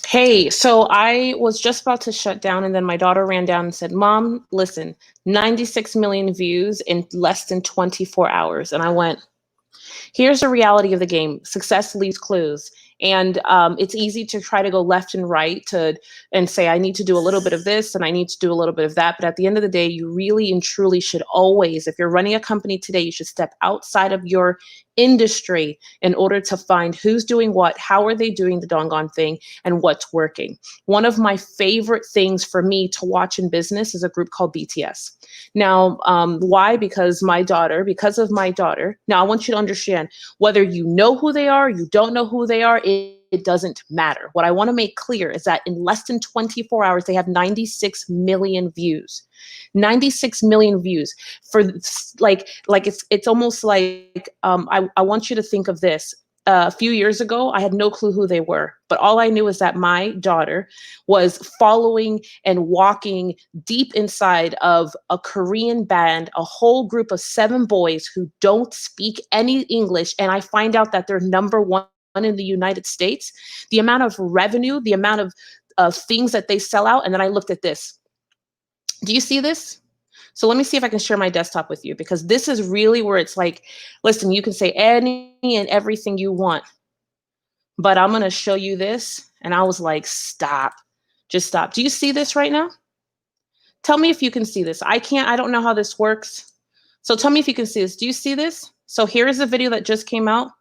Hey, so I was just about to shut down, and then my daughter ran down and said, Mom, listen, 96 million views in less than 24 hours. And I went, here's the reality of the game. Success leaves clues. And it's easy to try to go left and right and say, I need to do a little bit of this and I need to do a little bit of that. But at the end of the day, you really and truly should always, if you're running a company today, you should step outside of your industry in order to find who's doing what, how are they doing the doggone thing, and what's working. One of my favorite things for me to watch in business is a group called BTS. Now, why? Because of my daughter. Now, I want you to understand whether you know who they are, you don't know who they are, it doesn't matter. What I want to make clear is that in less than 24 hours, they have 96 million views. 96 million views for it's almost like I want you to think of this. A few years ago, I had no clue who they were, but all I knew is that my daughter was following and walking deep inside of a Korean band, a whole group of 7 boys who don't speak any English. And I find out that they're number one in the United States, the amount of revenue, the amount of things that they sell out. And then I looked at this. Do you see this? So let me see if I can share my desktop with you, because this is really where it's like, listen, you can say any and everything you want, but I'm going to show you this. And I was like, stop, just stop. Do you see this right now? Tell me if you can see this. I don't know how this works. So tell me if you can see this. Do you see this? So here is the video that just came out.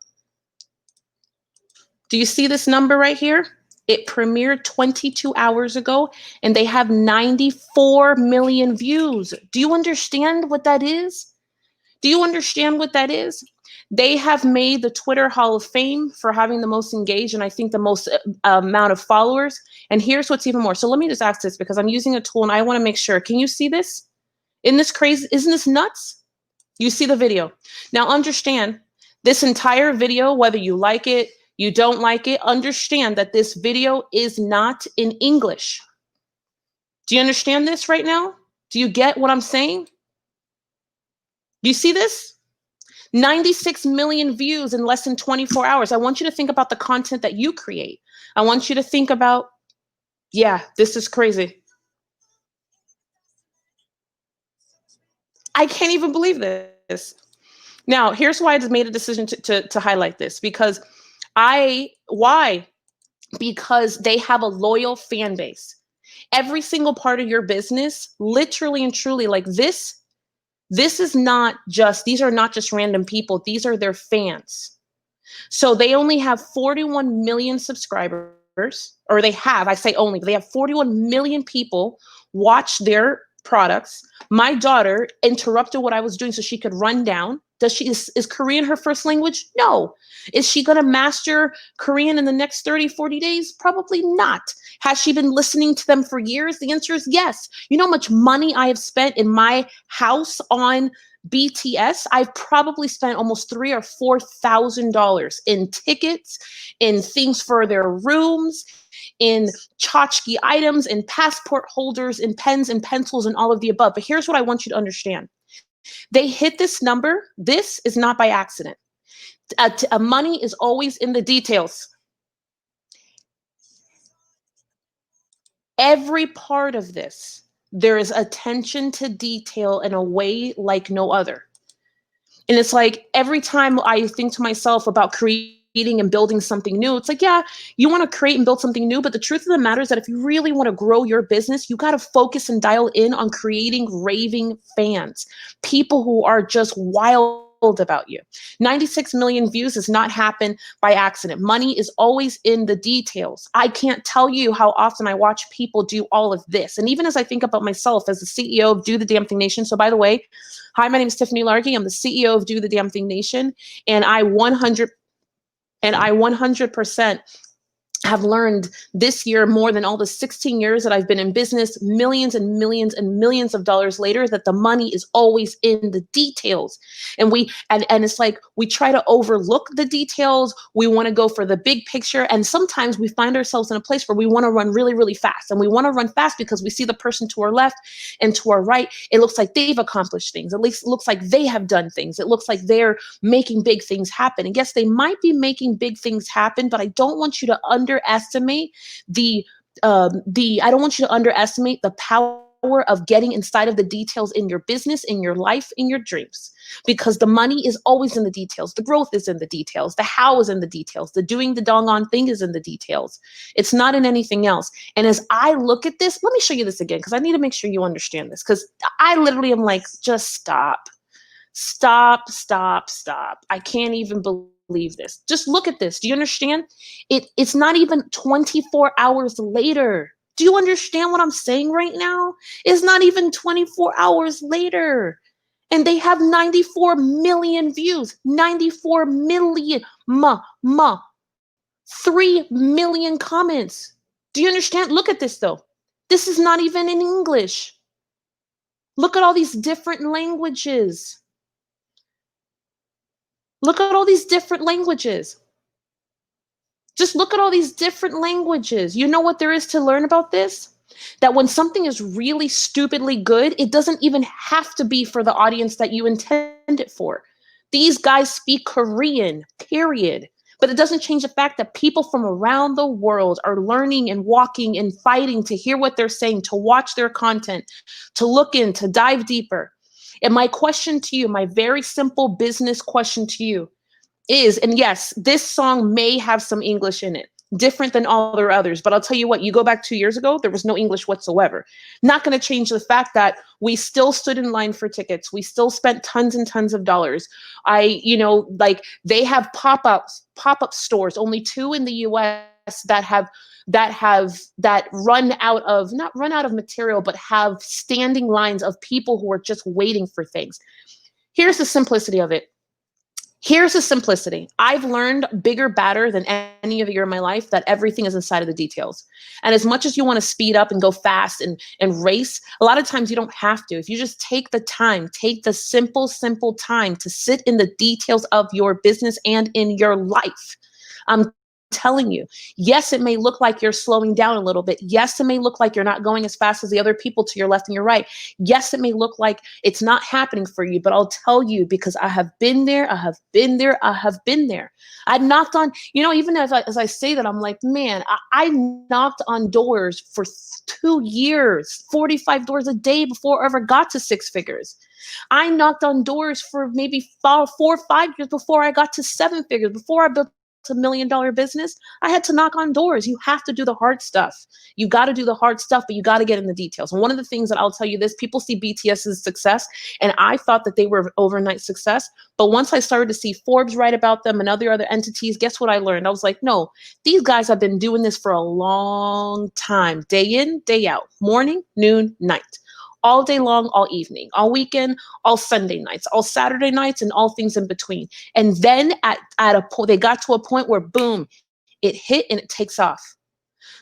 Do you see this number right here? It premiered 22 hours ago and they have 94 million views. Do you understand what that is? Do you understand what that is? They have made the Twitter Hall of Fame for having the most engaged and I think the most amount of followers. And here's what's even more. So let me just ask this, because I'm using a tool and I want to make sure. Can you see this? Isn't this crazy? Isn't this nuts? You see the video. Now understand, this entire video, whether you like it, you don't like it, understand that this video is not in English. Do you understand this right now? Do you get what I'm saying? Do you see this? 96 million views in less than 24 hours. I want you to think about the content that you create. I want you to think about, yeah, this is crazy. I can't even believe this. Now, here's why I just made a decision to highlight this, because why? Because they have a loyal fan base. Every single part of your business, literally and truly, like this is not just, these are not just random people. These are their fans. So they only have 41 million subscribers, or they have, I say only, but they have 41 million people watch their products. My daughter interrupted what I was doing so she could run down. Is Korean her first language? No. Is she going to master Korean in the next 30, 40 days? Probably not. Has she been listening to them for years? The answer is yes. You know how much money I have spent in my house on BTS? I've probably spent almost $3,000 or $4,000 in tickets, in things for their rooms, in tchotchke items, in passport holders, in pens and pencils, and all of the above. But here's what I want you to understand. They hit this number. This is not by accident. Money is always in the details. Every part of this, there is attention to detail in a way like no other. And it's like every time I think to myself about creating and building something new, it's like, yeah, you want to create and build something new, but the truth of the matter is that if you really want to grow your business, you got to focus and dial in on creating raving fans, people who are just wild about you. 96 million views does not happen by accident. Money is always in the details. I can't tell you how often I watch people do all of this. And even as I think about myself as the CEO of Do the Damn Thing Nation. So by the way, hi, my name is Tiffany Largie. I'm the CEO of Do the Damn Thing Nation. And I 100% have learned this year, more than all the 16 years that I've been in business, millions and millions and millions of dollars later, that the money is always in the details. And it's like we try to overlook the details. We want to go for the big picture. And sometimes we find ourselves in a place where we want to run really, really fast. And we want to run fast because we see the person to our left and to our right. It looks like they've accomplished things. At least it looks like they have done things. It looks like they're making big things happen. And yes, they might be making big things happen, but I don't want you to underestimate underestimate I don't want you to underestimate the power of getting inside of the details in your business, in your life, in your dreams, because the money is always in the details. The growth is in the details. The how is in the details. The doing the doggone thing is in the details. It's not in anything else. And as I look at this, let me show you this again, because I need to make sure you understand this, because I literally am like, just stop. Stop, stop, stop. I can't even believe this. Just look at this. Do you understand? It's not even 24 hours later. Do you understand what I'm saying right now? It's not even 24 hours later. And they have 94 million views. 94 million. 3 million comments. Do you understand? Look at this though. This is not even in English. Look at all these different languages. Look at all these different languages. Just look at all these different languages. You know what there is to learn about this? That when something is really stupidly good, it doesn't even have to be for the audience that you intend it for. These guys speak Korean, period. But it doesn't change the fact that people from around the world are learning and walking and fighting to hear what they're saying, to watch their content, to look in, to dive deeper. And my question to you, my very simple business question to you is, and yes, this song may have some English in it, different than all their others, but I'll tell you what, you go back 2 years ago, there was no English whatsoever. Not going to change the fact that we still stood in line for tickets. We still spent tons and tons of dollars. Like they have pop-up stores, only 2 in the US that run out of, not run out of material, but have standing lines of people who are just waiting for things. Here's the simplicity of it. Here's the simplicity. I've learned bigger, badder than any other year in my life that everything is inside of the details. And as much as you want to speed up and go fast and race, a lot of times you don't have to. If you just take the time, take the simple time to sit in the details of your business and in your life. I'm telling you, yes, it may look like you're slowing down a little bit. Yes, it may look like you're not going as fast as the other people to your left and your right. Yes, it may look like it's not happening for you, but I'll tell you, because I have been there, I have been there, I have been there. I knocked on, even as I say that, I'm like, man, I knocked on doors for 2 years, 45 doors a day before I ever got to 6 figures. I knocked on doors for maybe 4 or 5 years before I got to 7 figures, before I built a $1 million business. I had to knock on doors. You have to do the hard stuff. You got to do the hard stuff, but you got to get in the details. And one of the things that I'll tell you this, people see BTS's success, and I thought that they were overnight success. But once I started to see Forbes write about them and other entities, guess what I learned? I was like, no, these guys have been doing this for a long time, day in, day out, morning, noon, night. All day long, all evening, all weekend, all Sunday nights, all Saturday nights, and all things in between. And then at a point, they got to a point where boom, it hit and it takes off.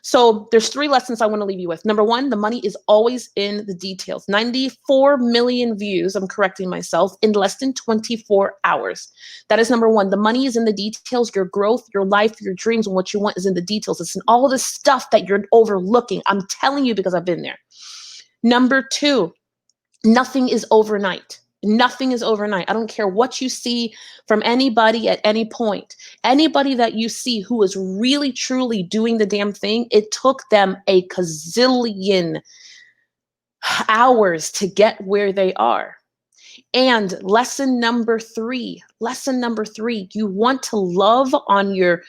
So there's 3 lessons I want to leave you with. Number 1, the money is always in the details. 94 million views, I'm correcting myself, in less than 24 hours. That is number 1. The money is in the details. Your growth, your life, your dreams, and what you want is in the details. It's in all the stuff that you're overlooking. I'm telling you because I've been there. Number 2, nothing is overnight. Nothing is overnight. I don't care what you see from anybody at any point. Anybody that you see who is really, truly doing the damn thing, it took them a gazillion hours to get where they are. And lesson number 3, you want to love on your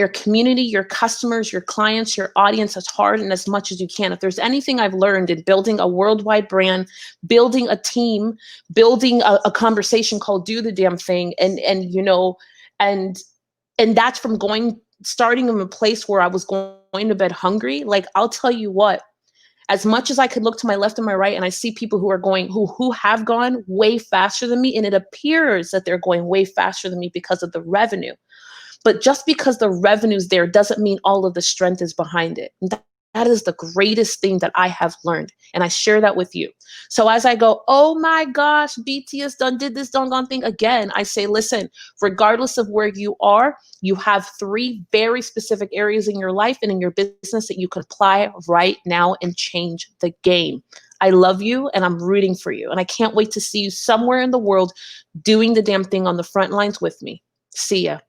community, your customers, your clients, your audience as hard and as much as you can. If there's anything I've learned in building a worldwide brand, building a team, building a conversation called Do the Damn Thing, and that's from starting in a place where I was going to bed hungry. Like, I'll tell you what, as much as I could look to my left and my right, and I see people who have gone way faster than me, and it appears that they're going way faster than me because of the revenue. But just because the revenue's there doesn't mean all of the strength is behind it. And that is the greatest thing that I have learned. And I share that with you. So as I go, oh my gosh, BTS did this doggone thing again, I say, listen, regardless of where you are, you have 3 very specific areas in your life and in your business that you can apply right now and change the game. I love you and I'm rooting for you. And I can't wait to see you somewhere in the world doing the damn thing on the front lines with me. See ya.